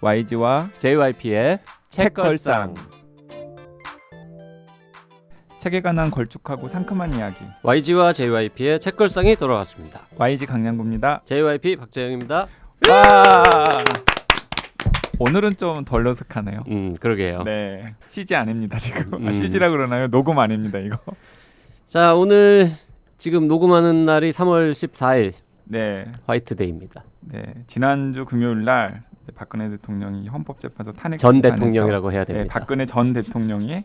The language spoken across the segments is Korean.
YG와 JYP의 책걸상. 책에 관한 걸쭉하고 상큼한 이야기. YG와 JYP의 책걸상이 돌아왔습니다. YG 강량구입니다. JYP 박재영입니다. 와! 오늘은 좀 덜 어색하네요. 그러게요. 네, CG 아닙니다 지금. CG라 그러나요? 녹음 아닙니다 이거. 자, 오늘 지금 녹음하는 날이 3월 14일. 네. 화이트데이입니다. 네, 지난주 금요일 날 박근혜 대통령이 헌법재판소 탄핵 전 심판에서, 대통령이라고 해야 네, 됩니다. 박근혜 전 대통령이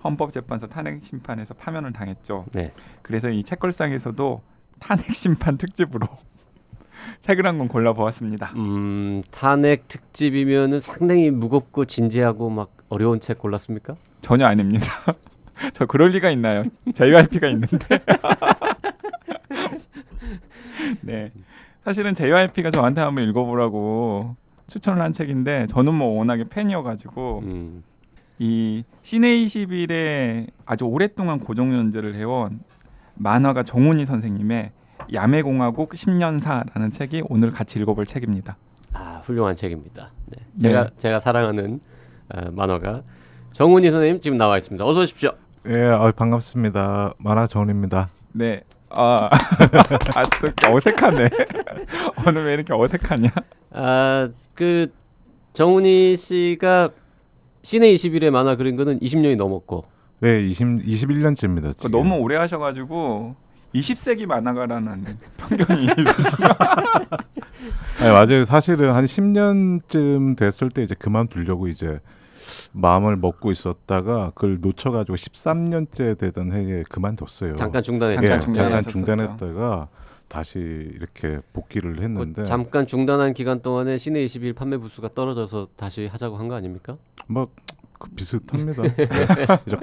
헌법재판소 탄핵 심판에서 파면을 당했죠. 네. 그래서 이 책걸상에서도 탄핵 심판 특집으로 책을 한 권 골라보았습니다. 탄핵 특집이면은 상당히 무겁고 진지하고 막 어려운 책 골랐습니까? 전혀 아닙니다. 저 그럴 리가 있나요? JYP가 있는데. 네, 사실은 JYP가 저한테 한번 읽어보라고 추천을 한 책인데 저는 뭐 워낙에 팬이어가지고 이 시내21에 아주 오랫동안 고정 연재를 해온 만화가 정훈이 선생님의 야매공화국 10년사라는 책이 오늘 같이 읽어볼 책입니다. 아, 훌륭한 책입니다. 네. 제가 사랑하는 만화가 정훈이 선생님 지금 나와 있습니다. 어서 오십시오. 예, 반갑습니다. 만화 정훈입니다. 네. 또 어색하네. 오늘 왜 이렇게 어색하냐? 그 정훈이 씨가 시내21의 만화 그린 거는 20년이 넘었고. 네, 21년째입니다. 지금. 너무 오래 하셔가지고 20세기 만화가라는 편견이 있으시죠? 아니, 맞아요. 사실은 한 10년쯤 됐을 때 이제 그만두려고 이제 마음을 먹고 있었다가 그걸 놓쳐가지고 13년째 되던 해에 그만뒀어요. 잠깐 중단했죠. 예, 잠깐 중단했다가 다시 이렇게 복귀를 했는데 잠깐 중단한 기간 동안에 시내21 판매 부수가 떨어져서 다시 하자고 한 거 아닙니까? 뭐 비슷합니다. 이제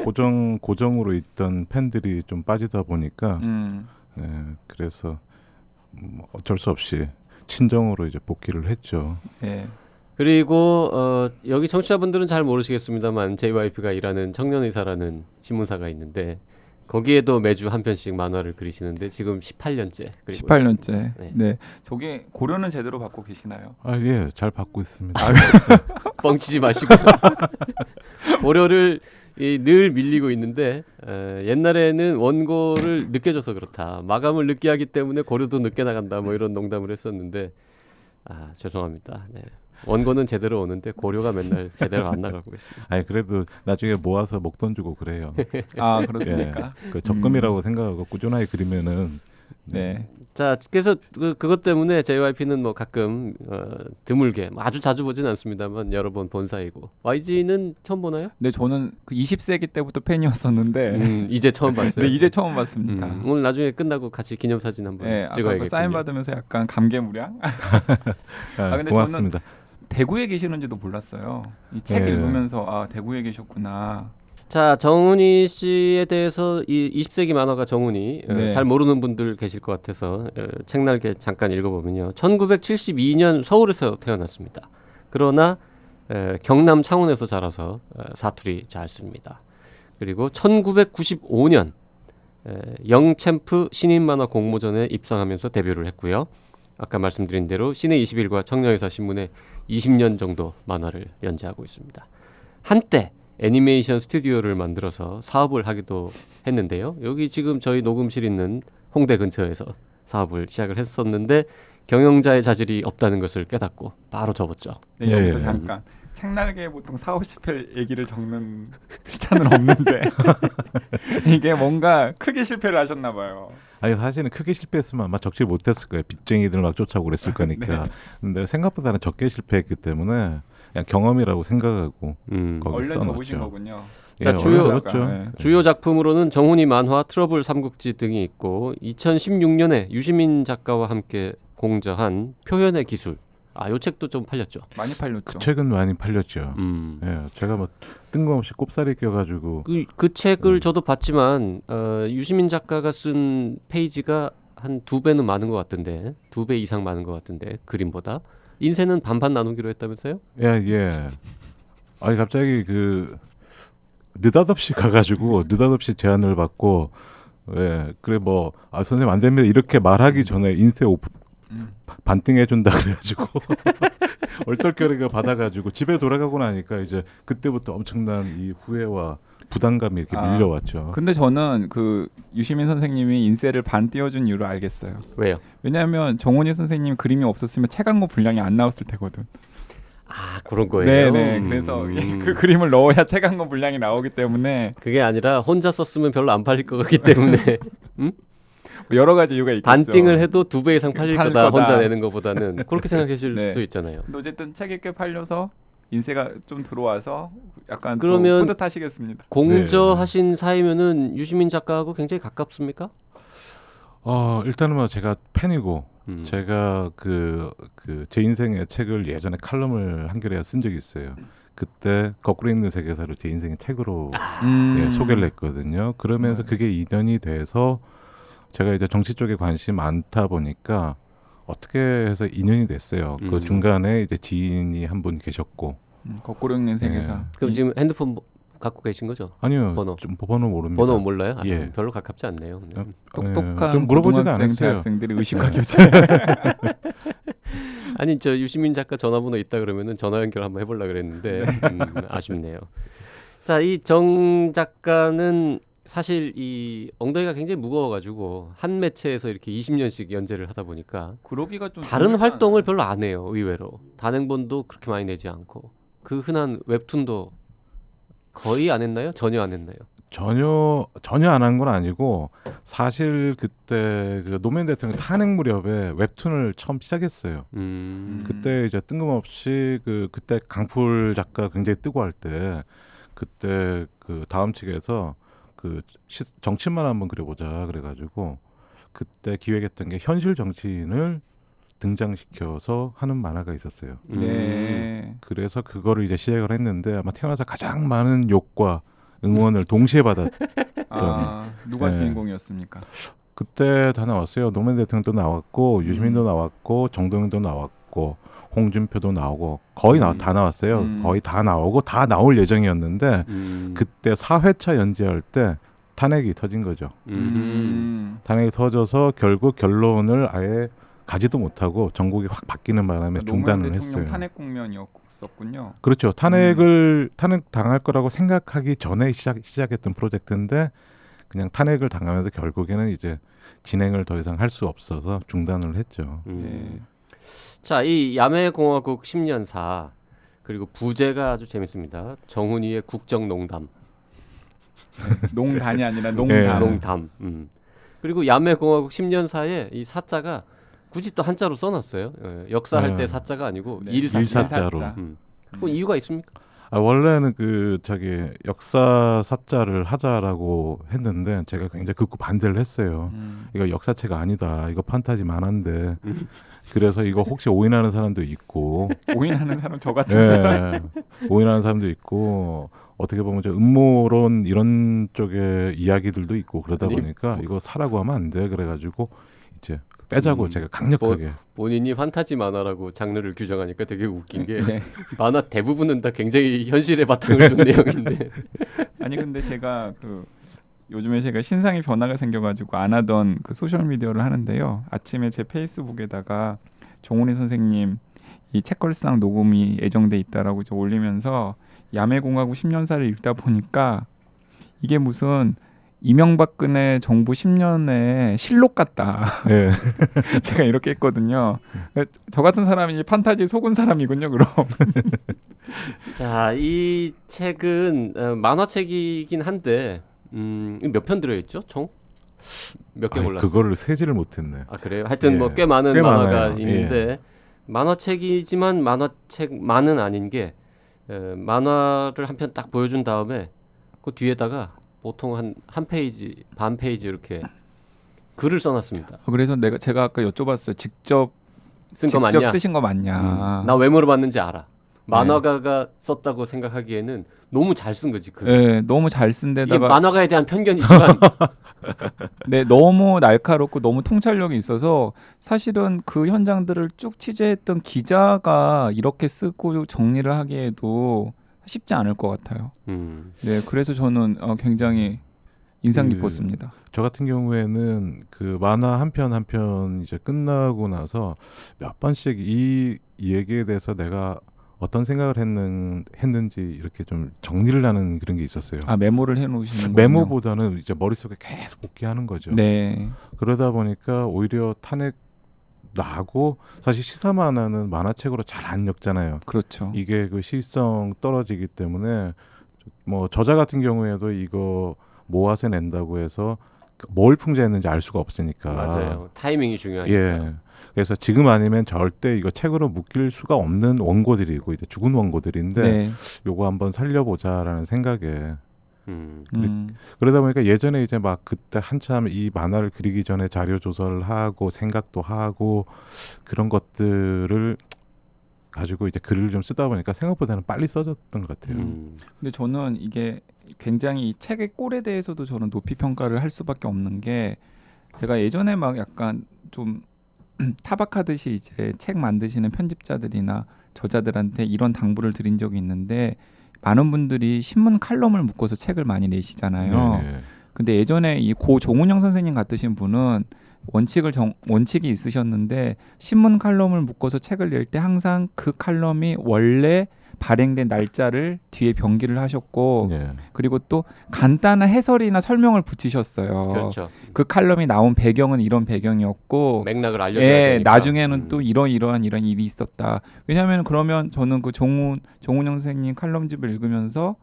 고정으로 있던 팬들이 좀 빠지다 보니까 그래서 어쩔 수 없이 친정으로 이제 복귀를 했죠. 네. 그리고 여기 청취자분들은 잘 모르시겠습니다만 JYP가 일하는 청년의사라는 신문사가 있는데 거기에도 매주 한 편씩 만화를 그리시는데 지금 18년째. 18년째. 네. 저게 고려는 제대로 받고 계시나요? 예, 잘 받고 있습니다. 뻥치지 마시고. 고려를 늘 밀리고 있는데 옛날에는 원고를 늦게 줘서 그렇다. 마감을 늦게 하기 때문에 고려도 늦게 나간다. 뭐 이런 농담을 했었는데 죄송합니다. 네. 원고는 제대로 오는데 고려가 맨날 제대로 안 나가고 있습니다. 아니 그래도 나중에 모아서 목돈 주고 그래요. 그렇습니까? 그 적금이라고 생각하고 꾸준하게 그리면은 네. 자, 그래서 그것 때문에 JYP는 뭐 가끔 드물게 아주 자주 보진 않습니다만 여러 번 본 사이고 YG는 처음 보나요? 네, 저는 그 20세기 때부터 팬이었었는데 이제 처음 봤어요. 네, 이제 처음 봤습니다. 오늘 나중에 끝나고 같이 기념사진 한번 찍어야겠군요. 사인 받으면서 약간 감개무량. 근데 고맙습니다. 저는 대구에 계시는지도 몰랐어요. 이 책 읽으면서 대구에 계셨구나. 자, 정훈이 씨에 대해서 이 20세기 만화가 정훈이 잘 모르는 분들 계실 것 같아서 책날개 잠깐 읽어보면요. 1972년 서울에서 태어났습니다. 그러나 경남 창원에서 자라서 사투리 잘 씁니다. 그리고 1995년 영챔프 신인만화 공모전에 입상하면서 데뷔를 했고요. 아까 말씀드린 대로 시내21과 청년의사 신문에 20년 정도 만화를 연재하고 있습니다. 한때 애니메이션 스튜디오를 만들어서 사업을 하기도 했는데요. 여기 지금 저희 녹음실 있는 홍대 근처에서 사업을 시작을 했었는데 경영자의 자질이 없다는 것을 깨닫고 바로 접었죠. 네, 여기서 잠깐 책날개에 보통 4, 50회 얘기를 적는 필자는 없는데 이게 뭔가 크게 실패를 하셨나 봐요. 아니 사실은 크게 실패했으면 아마 적지 못했을 거예요. 빚쟁이들 막 쫓아오고 그랬을 거니까. 근데 생각보다는 적게 실패했기 때문에 그냥 경험이라고 생각하고 거기 얼른 접으신 거군요. 자, 주요 작품으로는 정훈이 만화 트러블 삼국지 등이 있고 2016년에 유시민 작가와 함께 공저한 표현의 기술. 이 책도 좀 팔렸죠. 많이 팔렸죠. 그 책은 많이 팔렸죠. 제가 뭐 뜬금없이 꼽사리 껴가지고 그 책을 저도 봤지만 유시민 작가가 쓴 페이지가 한 2배는 많은 것 같던데 2배 이상 많은 것 같은데 그림보다 인쇄는 반반 나누기로 했다면서요? 예. 아니 갑자기 느닷없이 가가지고 느닷없이 제안을 받고 그래 뭐 선생님 안 됩니다 이렇게 말하기 전에 인쇄 반띵해 준다 그래가지고 얼떨결에가 받아가지고 집에 돌아가고 나니까 이제 그때부터 엄청난 이 후회와 부담감이 이렇게 밀려왔죠. 근데 저는 그 유시민 선생님이 인쇄를 반 띄워준 이유를 알겠어요. 왜요? 왜냐하면 정훈이 선생님 그림이 없었으면 채광고 분량이 안 나왔을 테거든. 아 그런 거예요. 네네. 그래서 그 그림을 넣어야 채광고 분량이 나오기 때문에 그게 아니라 혼자 썼으면 별로 안 팔릴 것 같기 때문에 여러 가지 이유가 있겠죠. 반띵을 해도 2배 이상 팔릴 팔릴 거다. 거다. 혼자 내는 것보다는 그렇게 생각하실 네. 수도 있잖아요. 근데 어쨌든 책이 꽤 팔려서 인쇄가 좀 들어와서 약간 그러면 또 뿌듯하시겠습니다. 공저하신 사이면은 유시민 작가하고 굉장히 가깝습니까? 일단은 뭐 제가 팬이고 제가 제 인생의 책을 예전에 칼럼을 한겨레에 쓴 적이 있어요. 그때 거꾸로 읽는 세계사를 제 인생의 책으로 소개를 했거든요. 그러면서 그게 인연이 돼서 제가 이제 정치 쪽에 관심이 많다 보니까 어떻게 해서 인연이 됐어요. 그 중간에 이제 지인이 한 분 계셨고 거꾸로 읽는 세계사. 그럼 지금 핸드폰 갖고 계신 거죠? 아니요. 번호. 번호 모릅니다. 번호 몰라요? 예. 별로 가깝지 않네요. 똑똑한 좀 물어보지도 고등학생 않았어요. 대학생들이 의식과 교체. 아니 저 유시민 작가 전화번호 있다 그러면은 전화 연결 한번 해보려 그랬는데 아쉽네요. 자, 이 정 작가는 사실 이 엉덩이가 굉장히 무거워가지고 한 매체에서 이렇게 20년씩 연재를 하다 보니까 그러기가 좀 다른 활동을 별로 안 해요. 의외로 단행본도 그렇게 많이 내지 않고 그 흔한 웹툰도 거의 안 했나요? 전혀 안 했나요? 전혀 안 한 건 아니고 사실 그때 그 노무현 대통령 탄핵 무렵에 웹툰을 처음 시작했어요. 그때 이제 뜬금없이 그때 강풀 작가 굉장히 뜨고 할 때 그때 그 다음 측에서 정치만 한번 그려보자 그래가지고 그때 기획했던 게 현실 정치인을 등장시켜서 하는 만화가 있었어요. 네. 그래서 그거를 이제 시작을 했는데 아마 태어나서 가장 많은 욕과 응원을 동시에 받았던. 누가 네. 주인공이었습니까? 그때 다 나왔어요. 노무현 대통령도 나왔고 유시민도 나왔고 정동영도 나왔고 홍준표도 나오고 거의 다 나왔어요. 거의 다 나오고 다 나올 예정이었는데 그때 4회차 연재할 때 탄핵이 터진 거죠. 탄핵이 터져서 결국 결론을 아예 가지도 못하고 전국이 확 바뀌는 바람에 중단을 노무현 했어요. 대통령 탄핵 국면이었었군요. 그렇죠. 탄핵 당할 거라고 생각하기 전에 시작했던 프로젝트인데 그냥 탄핵을 당하면서 결국에는 이제 진행을 더 이상 할 수 없어서 중단을 했죠. 자, 이 야매공화국 10년사 그리고 부제가 아주 재밌습니다. 정훈이의 국정농담. 농단이 아니라 농담. 농담. 그리고 야매공화국 10년사에 이 사자가 굳이 또 한자로 써놨어요. 역사할 때 사자가 아니고 일사자로. 뭐 이유가 있습니까? 원래는 역사 사자를 하자라고 했는데 제가 굉장히 극구 반대를 했어요. 이거 역사책 아니다. 이거 판타지 만화인데. 그래서 이거 혹시 오인하는 사람도 있고. 오인하는 사람 저 같은 사람. 오인하는 사람도 있고 어떻게 보면 음모론 이런 쪽의 이야기들도 있고 그러다 보니까 이거 사라고 하면 안 돼. 그래가지고 이제 빼자고 제가 강력하게. 본인이 판타지 만화라고 장르를 규정하니까 되게 웃긴 게 만화 대부분은 다 굉장히 현실에 바탕을 둔 내용인데. 아니 근데 제가 요즘에 제가 신상의 변화가 생겨가지고 안 하던 소셜 미디어를 하는데요. 아침에 제 페이스북에다가 정훈이 선생님 이 책걸상 녹음이 예정돼 있다라고 올리면서 야매공화국 10년사를 읽다 보니까 이게 무슨 이명박근혜 정부 10년의 실록 같다. 네. 제가 이렇게 했거든요. 저 같은 사람이 판타지 속은 사람이군요. 그럼. 자, 이 책은 만화책이긴 한데 몇 편 들어있죠? 총? 몇 개 골랐어요? 그거를 세지를 못했네. 아 그래요? 하여튼 뭐 꽤 많은 만화가 많아요. 있는데 만화책이지만 만화책만은 아닌 게 만화를 한 편 딱 보여준 다음에 그 뒤에다가 보통 한 페이지, 반 페이지 이렇게 글을 써놨습니다. 그래서 제가 아까 여쭤봤어요. 직접 쓰신 거 맞냐? 나 왜 물어봤는지 알아. 만화가가 썼다고 생각하기에는 너무 잘 쓴 거지. 네, 너무 잘 쓴 데다가 이게 만화가에 대한 편견이지만 네, 너무 날카롭고 너무 통찰력이 있어서 사실은 그 현장들을 쭉 취재했던 기자가 이렇게 쓰고 정리를 하기에도 쉽지 않을 것 같아요. 네, 그래서 저는 굉장히 인상 그 깊었습니다. 저 같은 경우에는 그 만화 한 편 한 편 이제 끝나고 나서 몇 번씩 이 얘기에 대해서 내가 어떤 생각을 했는지 이렇게 좀 정리를 하는 그런 게 있었어요. 아, 메모를 해놓으시는 메모보다는 이제 머릿속에 계속 복귀하는 거죠. 네. 그러다 보니까 오히려 탄핵 나고 사실 시사 만화는 만화책으로 잘 안 읽잖아요. 그렇죠. 이게 그 시성 떨어지기 때문에 뭐 저자 같은 경우에도 이거 모아서 낸다고 해서 뭘 풍자했는지 알 수가 없으니까. 맞아요. 타이밍이 중요하니까. 예. 그래서 지금 아니면 절대 이거 책으로 묶일 수가 없는 원고들이고 이제 죽은 원고들인데 네. 요거 한번 살려보자라는 생각에 음. 그러다 보니까 예전에 이제 막 그때 한참 이 만화를 그리기 전에 자료 조사를 하고 생각도 하고 그런 것들을 가지고 이제 글을 좀 쓰다 보니까 생각보다는 빨리 써졌던 것 같아요. 근데 저는 이게 굉장히 이 책의 꼴에 대해서도 저는 높이 평가를 할 수밖에 없는 게 제가 예전에 막 약간 좀 타박하듯이 이제 책 만드시는 편집자들이나 저자들한테 이런 당부를 드린 적이 있는데 많은 분들이 신문 칼럼을 묶어서 책을 많이 내시잖아요. 네. 근데 예전에 이 고 종운영 선생님 같으신 분은 원칙이 있으셨는데 신문 칼럼을 묶어서 책을 낼 때 항상 그 칼럼이 원래 발행된 날짜를 뒤에 병기를 하셨고 네. 그리고 또 간단한 해설이나 설명을 붙이셨어요. 그렇죠. 그 칼럼이 나온 배경은 이런 배경이었고 맥락을 알려줘야 예, 되니까. 나중에는 또 이런 일이 있었다. 왜냐하면 그러면 저는 그 종운영 선생님 칼럼집을 읽으면서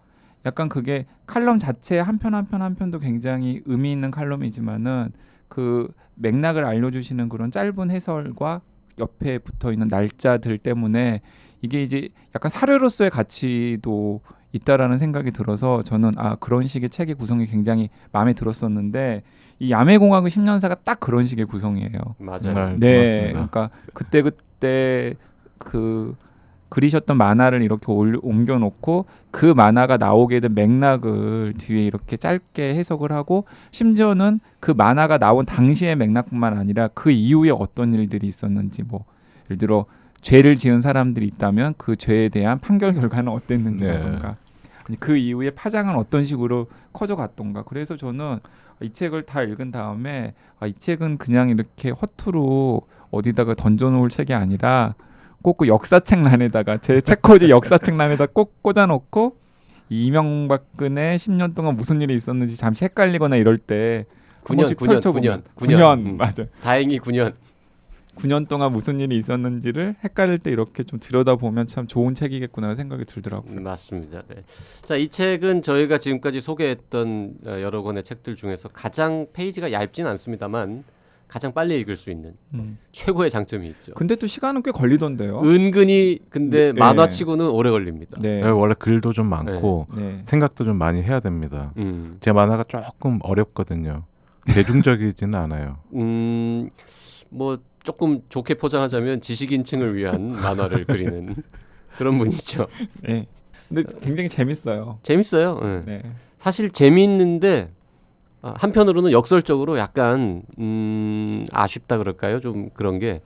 약간 그게 칼럼 자체 한 편 한 편 한 편도 굉장히 의미 있는 칼럼이지만은 그 맥락을 알려주시는 그런 짧은 해설과 옆에 붙어 있는 날짜들 때문에 이게 이제 약간 사료로서의 가치도 있다라는 생각이 들어서 저는 그런 식의 책의 구성이 굉장히 마음에 들었었는데 이 야매공화국 10년사가 딱 그런 식의 구성이에요. 맞아요. 네, 고맙습니다. 그러니까 그때 그 그리셨던 만화를 이렇게 옮겨놓고 그 만화가 나오게 된 맥락을 뒤에 이렇게 짧게 해석을 하고 심지어는 그 만화가 나온 당시의 맥락뿐만 아니라 그 이후에 어떤 일들이 있었는지 뭐 예를 들어 죄를 지은 사람들이 있다면 그 죄에 대한 판결 결과는 어땠는지라든가 그 이후에 파장은 어떤 식으로 커져갔던가. 그래서 저는 이 책을 다 읽은 다음에 이 책은 그냥 이렇게 허투루 어디다가 던져놓을 책이 아니라 꼭 그 역사책란에다가 제 책꽂이 역사책란에다 꼭 꽂아놓고 이명박근혜 10년 동안 무슨 일이 있었는지 잠시 헷갈리거나 이럴 때 9년 맞아. 다행히 9년. 9년 동안 무슨 일이 있었는지를 헷갈릴 때 이렇게 좀 들여다보면 참 좋은 책이겠구나 생각이 들더라고요. 맞습니다. 네. 자, 이 책은 저희가 지금까지 소개했던 여러 권의 책들 중에서 가장 페이지가 얇진 않습니다만 가장 빨리 읽을 수 있는 최고의 장점이 있죠. 근데 또 시간은 꽤 걸리던데요. 은근히 근데 네. 만화치고는 오래 걸립니다. 네. 원래 글도 좀 많고 네. 생각도 좀 많이 해야 됩니다. 제 만화가 조금 어렵거든요. 대중적이지는 않아요. 뭐 조금 좋게 포장하자면 지식인층을 위한 만화를 그리는 그런 분이죠. 네. 근데 굉장히 재밌어요. 재밌어요. 네. 네. 사실 재미있는데 한편으로는 역설적으로 약간 아쉽다 그럴까요? 좀 그런 게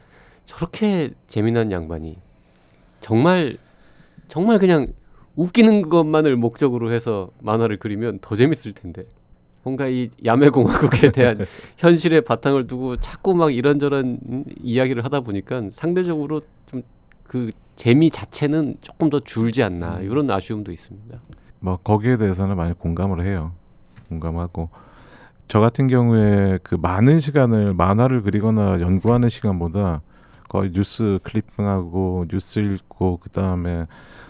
저렇게 재미난 양반이 정말 그냥 웃기는 것만을 목적으로 해서 만화를 그리면 더 재밌을 텐데 뭔가 이 야매공화국에 대한 현실의 바탕을 두고 자꾸 막 이런저런 이야기를 하다 보니까 상대적으로 좀 그 재미 자체는 조금 더 줄지 않나 이런 아쉬움도 있습니다. 뭐 거기에 대해서는 많이 공감을 해요. 공감하고 저 같은 경우에 그 많은 시간을 만화를 그리거나 연구하는 시간보다 거의 뉴스 클리핑하고 뉴스 읽고 그다음에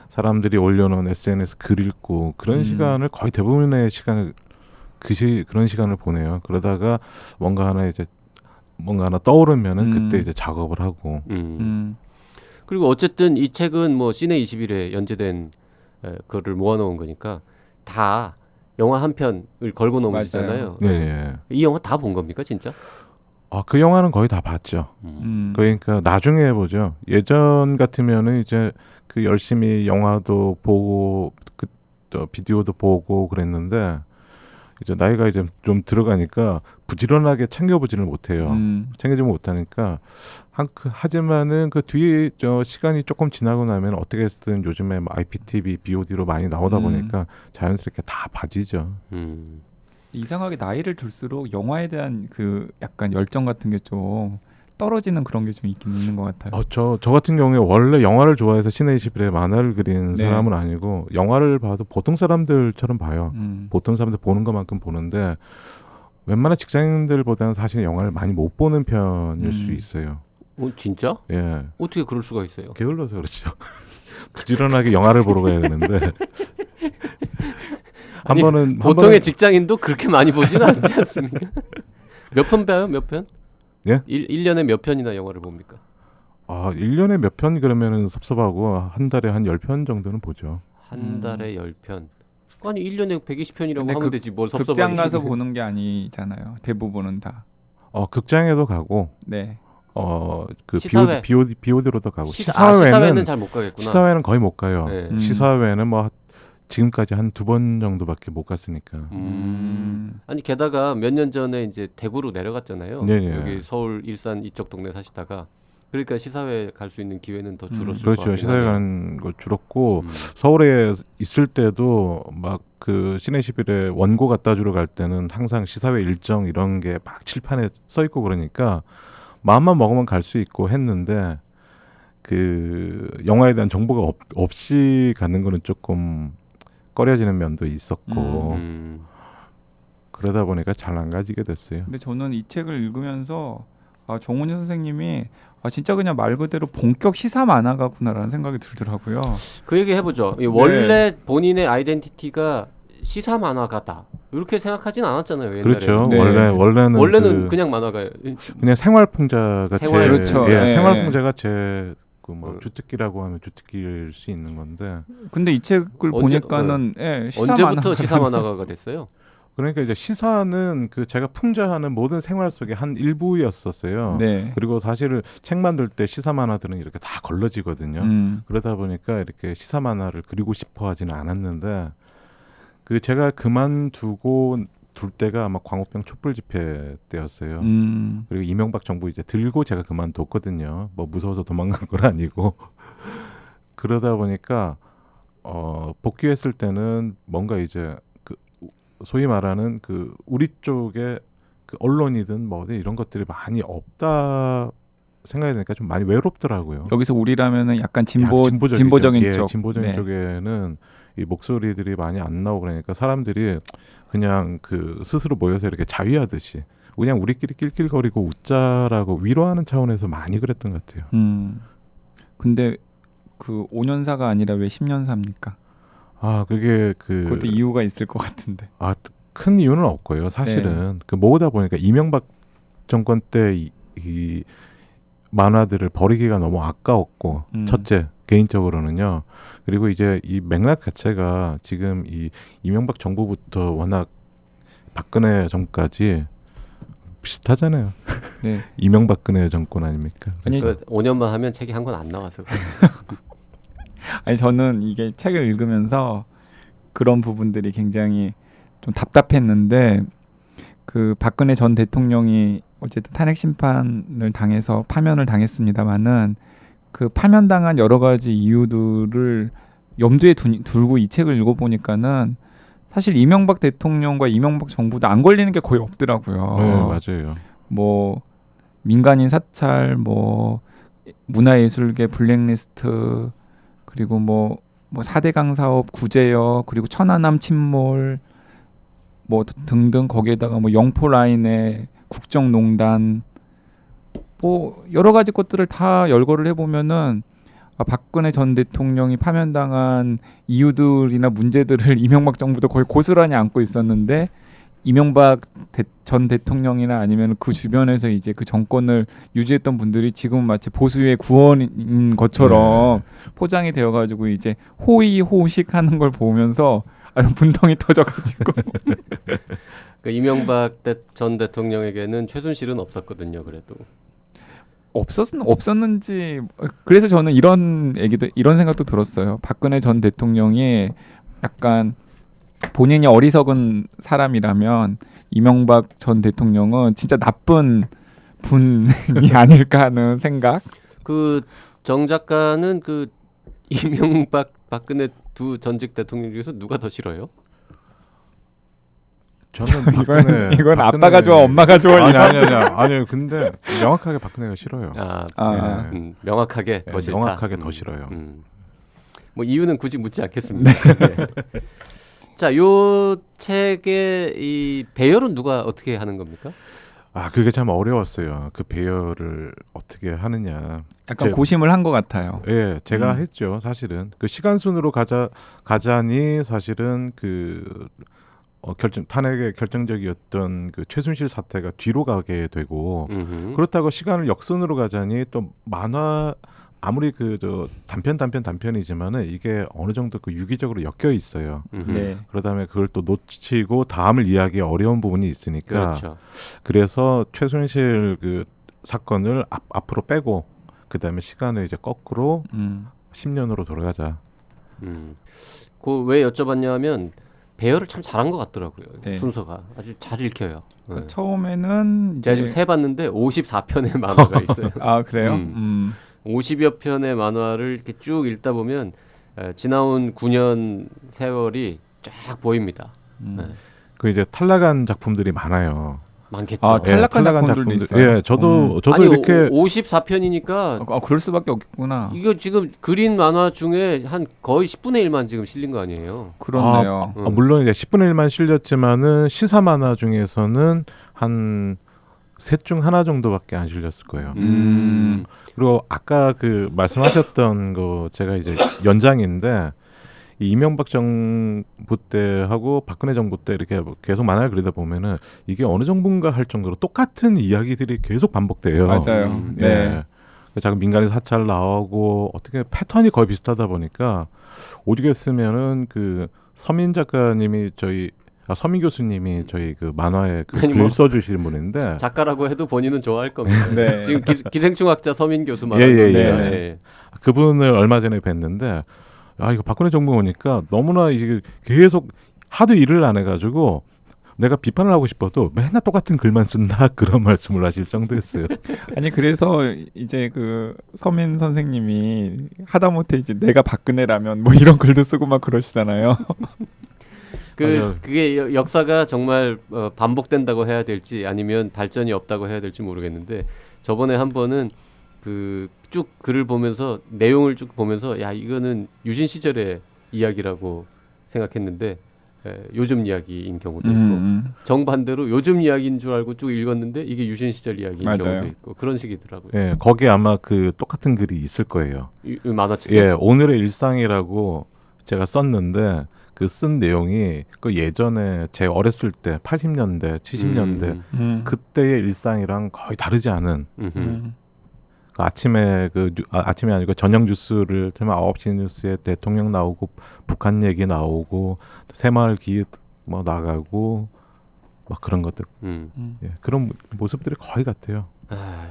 사람들이 올려놓은 SNS 글 읽고 그런 시간을 거의 대부분의 시간을 그런 시간을 보내요. 그러다가 뭔가 하나 떠오르면은 그때 이제 작업을 하고. 그리고 어쨌든 이 책은 뭐 시내 21에 연재된 그거를 모아놓은 거니까 다 영화 한 편을 걸고 넘으시잖아요. 네. 이 영화 다 본 겁니까 진짜? 그 영화는 거의 다 봤죠. 그러니까 나중에 보죠. 예전 같으면은 이제 그 열심히 영화도 보고 또 비디오도 보고 그랬는데 이제 나이가 이제 좀 들어가니까 부지런하게 챙겨보지를 못해요. 챙기지 못하니까 하지만은 그 뒤에 시간이 조금 지나고 나면 어떻게든 요즘에 IPTV, BOD로 많이 나오다 보니까 자연스럽게 다 봐지죠. 이상하게 나이를 들수록 영화에 대한 그 약간 열정 같은 게 좀 떨어지는 그런 게 좀 있긴 있는 것 같아요. 저 같은 경우에 원래 영화를 좋아해서 신의 21에 만화를 그린 네. 사람은 아니고 영화를 봐도 보통 사람들처럼 봐요. 음. 보통 사람들 보는 것만큼 보는데 웬만한 직장인들보다는 사실 영화를 많이 못 보는 편일 수 있어요. 진짜? 예, 어떻게 그럴 수가 있어요? 게을러서 그렇죠. 부지런하게 영화를 보러 가야 되는데 한 아니, 번은 보통의 직장인도 그렇게 많이 보지는 않지 않습니까? 몇 편 봐요? 몇 편? 예? 1년에 몇 편이나 영화를 봅니까? 1년에 몇 편 그러면은 섭섭하고 한 달에 한 10편 정도는 보죠. 한 달에 10편. 아니 1년에 120편이라고 근데 하면 되지 뭘 섭섭하게. 극장 가서 보는 게 아니잖아요. 대부분은 다. 극장에도 가고 네. 그 시사회. BOD로도 가고 시사회는 잘 못 가겠구나. 시사회는 거의 못 가요. 네. 시사회는 뭐 지금까지 한 2번 정도밖에 못 갔으니까. 아니 게다가 몇 년 전에 이제 대구로 내려갔잖아요. 네네. 여기 서울, 일산 이쪽 동네 사시다가 그러니까 시사회 갈 수 있는 기회는 더 줄었을 것 그렇죠. 같긴 시사회 하네요. 가는 거 줄었고 서울에 있을 때도 막 그 시내11에 원고 갖다 주러 갈 때는 항상 시사회 일정 이런 게 막 칠판에 써 있고 그러니까 마음만 먹으면 갈 수 있고 했는데 그 영화에 대한 정보가 없이 가는 거는 조금 꺼려지는 면도 있었고 그러다 보니까 잘 안 가지게 됐어요. 근데 저는 이 책을 읽으면서 정훈이 선생님이 진짜 그냥 말 그대로 본격 시사 만화가구나라는 생각이 들더라고요. 그 얘기 해보죠. 원래 본인의 아이덴티티가 시사 만화가다 이렇게 생각하진 않았잖아요. 옛날에. 그렇죠. 네. 원래는 그냥 만화가예요. 그냥 생활풍자가 그렇죠. 생활풍자가 제 그 뭐 어. 주특기라고 하면 주특기일 수 있는 건데. 근데 이 책을 보니까는 시사 언제부터 시사 만화가가 됐어요? 그러니까 이제 시사는 그 제가 풍자하는 모든 생활 속의 한 일부였었어요. 네. 그리고 사실은 책 만들 때 시사 만화들은 이렇게 다 걸러지거든요. 그러다 보니까 이렇게 시사 만화를 그리고 싶어 하지는 않았는데 그 제가 그만두고 둘 때가 아마 광우병 촛불 집회 때였어요. 그리고 이명박 정부 이제 들고 제가 그만뒀거든요. 뭐 무서워서 도망간 건 아니고 그러다 보니까 복귀했을 때는 뭔가 이제 그 소위 말하는 그 우리 쪽에 그 언론이든 뭐 이런 것들이 많이 없다 생각이 드니까 좀 많이 외롭더라고요. 여기서 우리라면은 약간 진보적이죠. 진보적인 쪽. 진보적인 네. 쪽에는 이 목소리들이 많이 안 나오고 그러니까 사람들이 그냥 그 스스로 모여서 이렇게 자위하듯이 그냥 우리끼리 낄낄거리고 웃자라고 위로하는 차원에서 많이 그랬던 것 같아요. 근데 그 5년사가 아니라 왜 10년사입니까? 그게 그것도 이유가 있을 것 같은데. 큰 이유는 없고요. 사실은 그 모으다 보니까 이명박 정권 때 이 만화들을 버리기가 너무 아까웠고 첫째 개인적으로는요. 그리고 이제 이 맥락 자체가 지금 이 이명박 정부부터 워낙 박근혜 정까지 비슷하잖아요. 네. 이명박근혜 정권 아닙니까? 아니, 5년만 하면 책이 한 권 안 나와서. 아니 저는 이게 책을 읽으면서 그런 부분들이 굉장히 좀 답답했는데 그 박근혜 전 대통령이 어쨌든 탄핵 심판을 당해서 파면을 당했습니다마는 그 파면당한 여러 가지 이유들을 염두에 두고 이 책을 읽어보니까는 사실 이명박 대통령과 이명박 정부도 안 걸리는 게 거의 없더라고요. 네, 맞아요. 뭐 민간인 사찰, 뭐 문화예술계 블랙리스트, 그리고 뭐 4대강 사업 구제역, 그리고 천안함 침몰, 뭐 등등 거기에다가 뭐 영포 라인의 국정농단, 뭐 여러 가지 것들을 다 열거를 해보면은 박근혜 전 대통령이 파면당한 이유들이나 문제들을 이명박 정부도 거의 고스란히 안고 있었는데 이명박 전 대통령이나 아니면 그 주변에서 이제 그 정권을 유지했던 분들이 지금 마치 보수의 구원인 것처럼 포장이 되어가지고 이제 호의호식하는 걸 보면서 분통이 터져가지고 그러니까 이명박 전 대통령에게는 최순실은 없었거든요. 그래도 없었는지 그래서 저는 이런 생각도 들었어요. 박근혜 전 대통령이 약간 본인이 어리석은 사람이라면 이명박 전 대통령은 진짜 나쁜 분이 아닐까 하는 생각. 그 정 작가는 그 이명박 박근혜 두 전직 대통령 중에서 누가 더 싫어요? 저는 이건 아빠가 좋아, 엄마가 좋아. 아니 근데 명확하게 박근혜가 싫어요. 명확하게 더 싫다. 명확하게 더 싫어요. 뭐 이유는 굳이 묻지 않겠습니다. 네. 자, 요 책의 이 배열은 누가 어떻게 하는 겁니까? 그게 참 어려웠어요. 그 배열을 어떻게 하느냐. 약간 고심을 한 것 같아요. 예, 제가 했죠. 사실은 그 시간 순으로 가자니 사실은 그 탄핵의 결정적이었던 그 최순실 사태가 뒤로 가게 되고 그렇다고 시간을 역순으로 가자니 또 만화 아무리 단편이지만은 이게 어느 정도 그 유기적으로 엮여 있어요. 네. 그러다음에 그걸 또 놓치고 다음을 이해하기 어려운 부분이 있으니까 그렇죠. 그래서 최순실 그 사건을 앞으로 빼고 그다음에 시간을 이제 거꾸로 10년으로 돌아가자. 그 왜 여쭤봤냐면 배열을 참 잘한 것 같더라고요. 네. 순서가 아주 잘 읽혀요. 그러니까 처음에는 제가 지금 세봤는데 54편의 만화가 있어요. 그래요? 50여 편의 만화를 이렇게 쭉 읽다 보면 지나온 9년 세월이 쫙 보입니다. 그 이제 탈락한 작품들이 많아요. 많겠죠. 탈락한 작품들도 있어요. 예, 저도 아니, 이렇게 54편이니까 그럴 수밖에 없겠구나. 이거 지금 그린 만화 중에 한 거의 10분의 1만 지금 실린 거 아니에요? 그렇네요. 물론 이제 10분의 1만 실렸지만은 시사 만화 중에서는 한 셋 중 하나 정도밖에 안 실렸을 거예요. 그리고 아까 그 말씀하셨던 거 제가 이제 연장인데 이 이명박 정부 때 하고 박근혜 정부 때 이렇게 계속 만화를 그리다 보면은 이게 어느 정부인가 할 정도로 똑같은 이야기들이 계속 반복돼요. 맞아요. 네. 작은 민간인 사찰 나오고 어떻게 패턴이 거의 비슷하다 보니까 오죽했으면은 그 서민 작가님이 서민 교수님이 저희 그 만화에 글 써주시는 분인데 작가라고 해도 본인은 좋아할 겁니다. 네. 지금 기생충학자 서민 교수 말하는 그분을 얼마 전에 뵀는데 이거 박근혜 정부 오니까 너무나 이게 계속 하도 일을 안 해가지고 내가 비판을 하고 싶어도 맨날 똑같은 글만 쓴다 그런 말씀을 하실 정도였어요. 아니 그래서 이제 그 서민 선생님이 하다못해 이제 내가 박근혜라면 뭐 이런 글도 쓰고 막 그러시잖아요. 그게 역사가 정말 반복된다고 해야 될지 아니면 발전이 없다고 해야 될지 모르겠는데 저번에 한 번은 그 쭉 글을 보면서 내용을 쭉 보면서 이거는 유신 시절의 이야기라고 생각했는데 요즘 이야기인 경우도 있고 정반대로 요즘 이야기인 줄 알고 쭉 읽었는데 이게 유신 시절 이야기인 맞아요. 경우도 있고 그런 식이더라고요. 예, 거기에 아마 그 똑같은 글이 있을 거예요. 만화책에? 예, 오늘의 일상이라고 제가 썼는데 그 쓴 내용이 그 예전에 제 어렸을 때 80년대, 70년대 그때의 일상이랑 거의 다르지 않은 아침에 아침이 아니고 저녁 뉴스를 틀면 9시 뉴스에 대통령 나오고 북한 얘기 나오고 새마을 기획 뭐 나가고 막 그런 것들 예, 그런 모습들이 거의 같아요.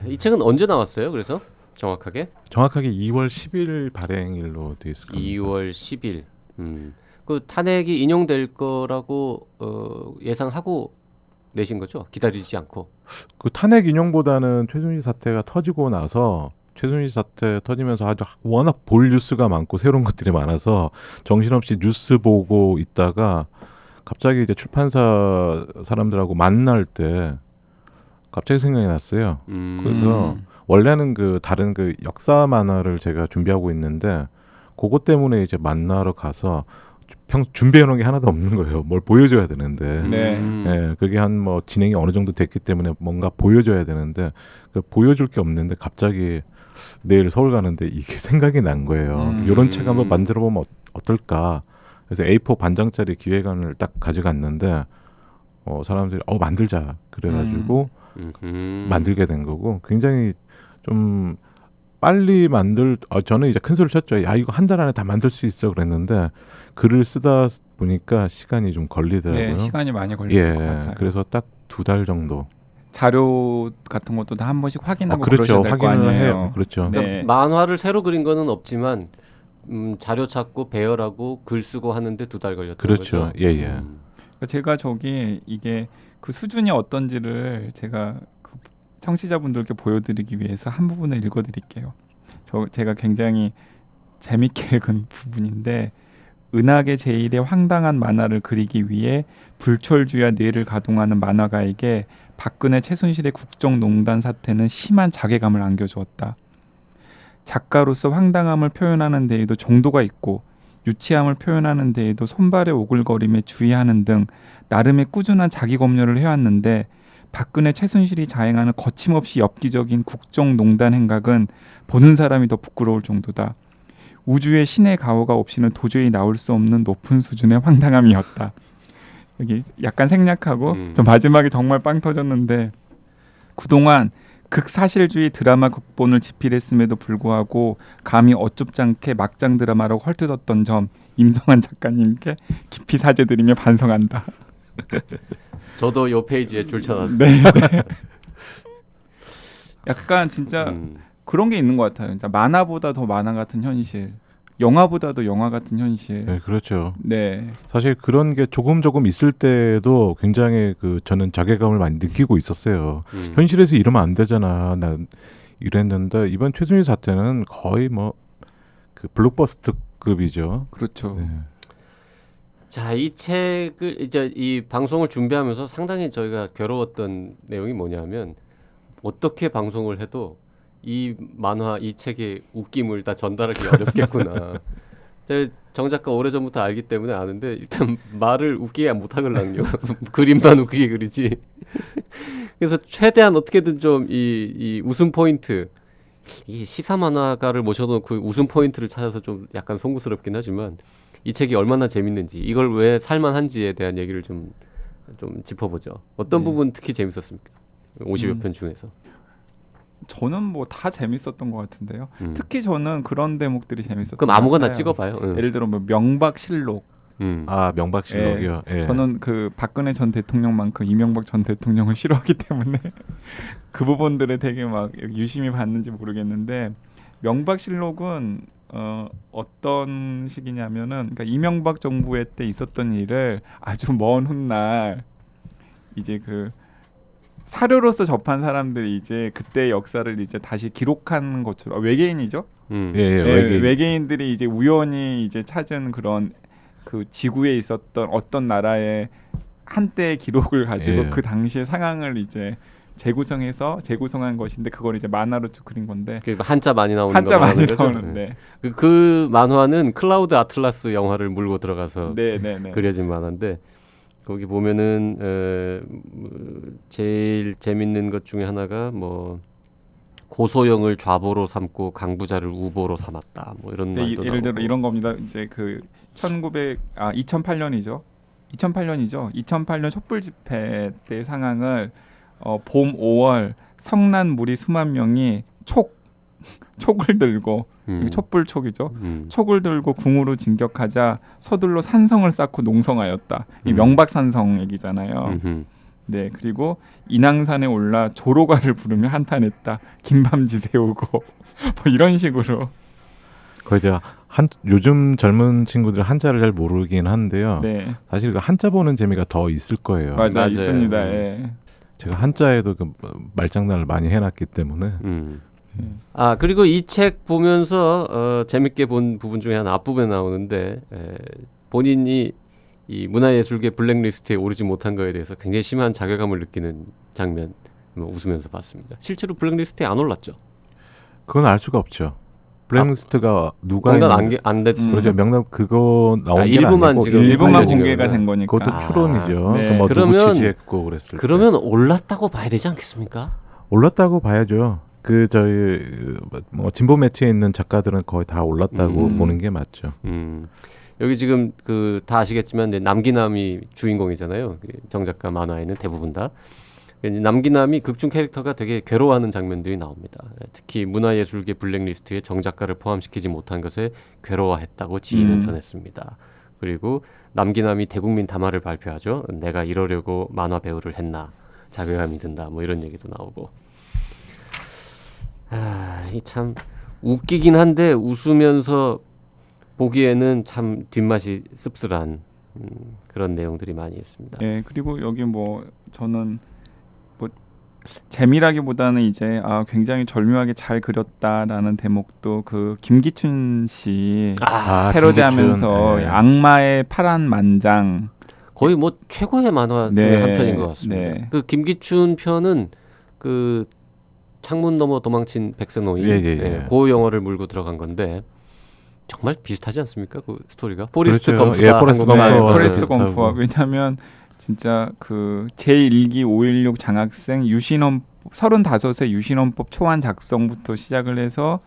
이 책은 언제 나왔어요? 그래서 정확하게 2월 10일 발행일로 되어 있을 겁니다. 2월 10일. 그 탄핵이 인용될 거라고 예상하고 내신 거죠? 기다리지 않고. 그 탄핵 인용보다는 최순실 사태가 터지고 나서 최순실 사태 터지면서 아주 워낙 볼 뉴스가 많고 새로운 것들이 많아서 정신없이 뉴스 보고 있다가 갑자기 이제 출판사 사람들하고 만날 때 갑자기 생각이 났어요. 그래서 원래는 그 다른 그 역사 만화를 제가 준비하고 있는데 그것 때문에 이제 만나러 가서 준비해 놓은 게 하나도 없는 거예요. 뭘 보여줘야 되는데, 예, 그게 한 뭐 진행이 어느 정도 됐기 때문에 뭔가 보여줘야 되는데 보여줄 게 없는데 갑자기 내일 서울 가는데 이게 생각이 난 거예요. 이런 책 한번 만들어 보면 어떨까? 그래서 A4 반장짜리 기획안을 딱 가져갔는데 사람들이 만들자 그래가지고 만들게 된 거고 굉장히 좀 빨리 저는 이제 큰 소리를 쳤죠. 이거 한 달 안에 다 만들 수 있어 그랬는데 글을 쓰다 보니까 시간이 좀 걸리더라고요. 네, 시간이 많이 걸렸을 것 같아요. 그래서 딱 2달 정도. 자료 같은 것도 다 한 번씩 확인하고 그렇죠. 그러셔야 될 거 아니에요. 해요. 그렇죠. 그러니까 네. 만화를 새로 그린 거는 없지만 자료 찾고 배열하고 글 쓰고 하는데 2달 걸렸던 그렇죠. 거죠. 예. 제가 이게 그 수준이 어떤지를 제가 그 청취자분들께 보여드리기 위해서 한 부분을 읽어드릴게요. 제가 굉장히 재밌게 읽은 부분인데 은하계 제일의 황당한 만화를 그리기 위해 불철주야 뇌를 가동하는 만화가에게 박근혜 최순실의 국정농단 사태는 심한 자괴감을 안겨주었다. 작가로서 황당함을 표현하는 데에도 정도가 있고 유치함을 표현하는 데에도 손발의 오글거림에 주의하는 등 나름의 꾸준한 자기 검열을 해왔는데 박근혜 최순실이 자행하는 거침없이 엽기적인 국정농단 행각은 보는 사람이 더 부끄러울 정도다. 우주의 신의 가호가 없이는 도저히 나올 수 없는 높은 수준의 황당함이었다. 여기 약간 생략하고 저 마지막에 정말 빵 터졌는데 그동안 극사실주의 드라마 극본을 집필했음에도 불구하고 감히 어쭙지 않게 막장 드라마라고 헐뜯었던 점 임성환 작가님께 깊이 사죄드리며 반성한다. 저도 요 페이지에 줄 쳐놨어요. 네. 약간 진짜 그런 게 있는 것 같아요. 진짜 만화보다 더 만화 같은 현실, 영화보다도 영화 같은 현실. 네, 그렇죠. 네. 사실 그런 게 조금 있을 때도 굉장히 저는 자괴감을 많이 느끼고 있었어요. 현실에서 이러면 안 되잖아. 난 이랬는데 이번 최순실 사태는 거의 뭐 그 블록버스터급이죠. 그렇죠. 네. 자, 이 책을 이제 이 방송을 준비하면서 상당히 저희가 괴로웠던 내용이 뭐냐면 어떻게 방송을 해도 이 만화, 이 책의 웃김을 다 전달하기 어렵겠구나. 제가 정 작가 오래전부터 알기 때문에 아는데 일단 말을 웃기게 못하걸랑요. 그림만 웃기게 그리지. 그래서 최대한 어떻게든 좀 이 웃음 포인트, 이 시사 만화가를 모셔놓고 그 웃음 포인트를 찾아서 좀 약간 송구스럽긴 하지만 이 책이 얼마나 재밌는지, 이걸 왜 살만한지에 대한 얘기를 좀 짚어보죠. 어떤 부분 특히 재밌었습니까? 50여 편 중에서. 저는 뭐 다 재밌었던 것 같은데요. 특히 저는 그런 대목들이 재밌었던 그럼 것 아무거나 같아요. 찍어봐요. 예를 들어 뭐 명박실록. 아, 명박실록이요. 예. 저는 그 박근혜 전 대통령만큼 이명박 전 대통령을 싫어하기 때문에 그 부분들에 되게 막 유심히 봤는지 모르겠는데 명박실록은 어떤 식이냐면은 그러니까 이명박 정부의 때 있었던 일을 아주 먼 훗날 이제 그 사료로서 접한 사람들이 이제 그때 역사를 이제 다시 기록한 것처럼 외계인이죠. 외계인들이 이제 우연히 이제 찾은 그런 그 지구에 있었던 어떤 나라의 한때 기록을 가지고 그 당시의 상황을 이제 재구성한 것인데 그걸 이제 만화로 쭉 그린 건데 한자 많이 나오는 한자 많이 나오는데 그 만화는 클라우드 아틀라스 영화를 물고 들어가서 네네네. 그려진 만화인데 거기 보면은 제일 재밌는 것 중에 하나가 뭐 고소영을 좌보로 삼고 강부자를 우보로 삼았다. 뭐 이런 말도 예를 들어 나오고. 이런 겁니다. 이제 그 2008년이죠. 2008년 촛불 집회 때 상황을 봄 5월 성난 무리 수만 명이 촉을 들고 촛불촉이죠. 촉을 들고 궁으로 진격하자 서둘러 산성을 쌓고 농성하였다. 이 명박산성 얘기잖아요. 네, 그리고 인왕산에 올라 조로가를 부르며 한탄했다. 긴밤지 세우고 뭐 이런 식으로. 거의 이제 요즘 젊은 친구들 한자를 잘 모르긴 하는데요. 네. 사실 그 한자 보는 재미가 더 있을 거예요. 맞아요. 있습니다. 예. 제가 한자에도 그 말장난을 많이 해놨기 때문에. 아, 그리고 이 책 보면서 재밌게 본 부분 중에 하나 앞부분에 나오는데 본인이 이 문화예술계 블랙리스트에 오르지 못한 거에 대해서 굉장히 심한 자괴감을 느끼는 장면 웃으면서 봤습니다. 실제로 블랙리스트에 안 올랐죠? 그건 알 수가 없죠. 블랙리스트가 누가 명단 안 됐습니다. 그렇죠. 명단 그거 나온 게 일부만 아니고 지금 일부만 공개가 된 거니까. 그것도 추론이죠. 네. 뭐 그러면 누구 지지했고 그랬을 그러면 올랐다고 봐야 되지 않겠습니까? 올랐다고 봐야죠. 그 저희 뭐 진보 매체에 있는 작가들은 거의 다 올랐다고 보는 게 맞죠. 여기 지금 그 다 아시겠지만 남기남이 주인공이잖아요. 정 작가 만화에는 대부분 다. 남기남이 극중 캐릭터가 되게 괴로워하는 장면들이 나옵니다. 특히 문화예술계 블랙리스트에 정 작가를 포함시키지 못한 것에 괴로워했다고 지인은 전했습니다. 그리고 남기남이 대국민 담화를 발표하죠. 내가 이러려고 만화 배우를 했나, 자괴감이 든다, 뭐 이런 얘기도 나오고. 이 참 웃기긴 한데 웃으면서 보기에는 참 뒷맛이 씁쓸한 그런 내용들이 많이 있습니다. 예, 그리고 여기 뭐 저는 뭐 재미라기보다는 이제 굉장히 절묘하게 잘 그렸다라는 대목도 그 김기춘 씨 패러디하면서 네. 악마의 파란 만장 거의 뭐 최고의 만화 중에 네, 한 편인 것 같습니다. 네. 그 김기춘 편은 그 창문 너머 도망친 백색 노인 그 영화를 물고 들어간 건데 정말 비슷하지 않습니까? 그 스토리가 포리스트 그렇죠. 검프가 포레스트 한국말 검프와 포레스트 비슷하고. 검프와 왜냐하면 진짜 그 제1기 516 장학생 유신헌 35세 유신헌법 초안 작성부터 시작을 해서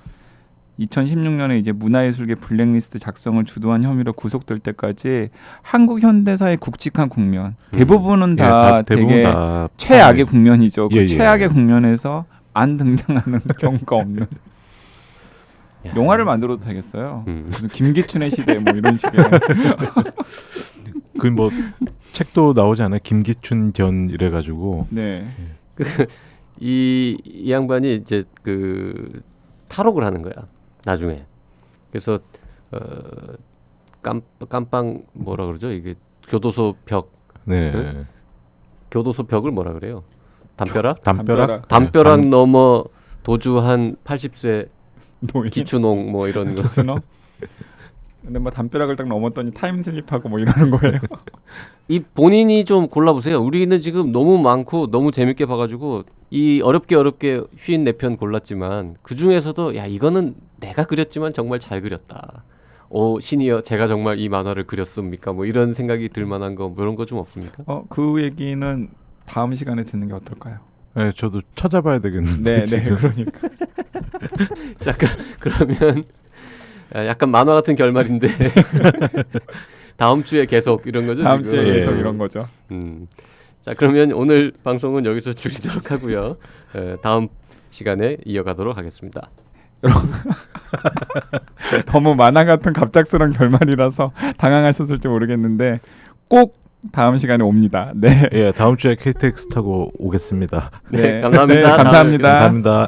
2016년에 이제 문화예술계 블랙리스트 작성을 주도한 혐의로 구속될 때까지 한국 현대사의 굵직한 국면 대부분은 다 대부분 되게 다 최악의 국면이죠. 그 예, 예. 최악의 국면에서 안 등장하는 경우가 없는 야. 영화를 만들어도 되겠어요. 무슨 김기춘의 시대 뭐 이런 식의 그 뭐 책도 나오지 않아요? 김기춘 견 이래가지고 네. 이 양반이 이제 그 탈옥을 하는 거야 나중에. 그래서 깜빵 뭐라 그러죠? 이게 교도소 벽 네. 네? 교도소 벽을 뭐라 그래요? 담벼락? 담벼락 담벼락 넘어 도주한 80세 노인 기춘홍 뭐 이런 거. 기춘홍. 근데 뭐 담벼락을 딱 넘었더니 타임슬립하고 뭐 이러는 거예요. 이 본인이 좀 골라보세요. 우리는 지금 너무 많고 너무 재밌게 봐가지고 이 어렵게 54편 골랐지만 그 중에서도 야 이거는 내가 그렸지만 정말 잘 그렸다. 오 시니어 제가 정말 이 만화를 그렸습니까? 뭐 이런 생각이 들 만한 거 뭐 이런 거 좀 없습니까? 그 얘기는 다음 시간에 듣는 게 어떨까요? 네, 저도 찾아봐야 되겠는데. 네, 그러니까. 자 그러면 약간 만화 같은 결말인데 다음 주에 계속 이런 거죠? 다음 지금? 주에 예. 계속 이런 거죠. 자 그러면 오늘 방송은 여기서 줄이도록 하고요. 다음 시간에 이어가도록 하겠습니다. 너무 만화 같은 갑작스러운 결말이라서 당황하셨을지 모르겠는데 꼭 다음 시간에 옵니다. 네. 예, 다음 주에 KTX 타고 오겠습니다. 네, 감사합니다. 네, 감사합니다. 감사합니다.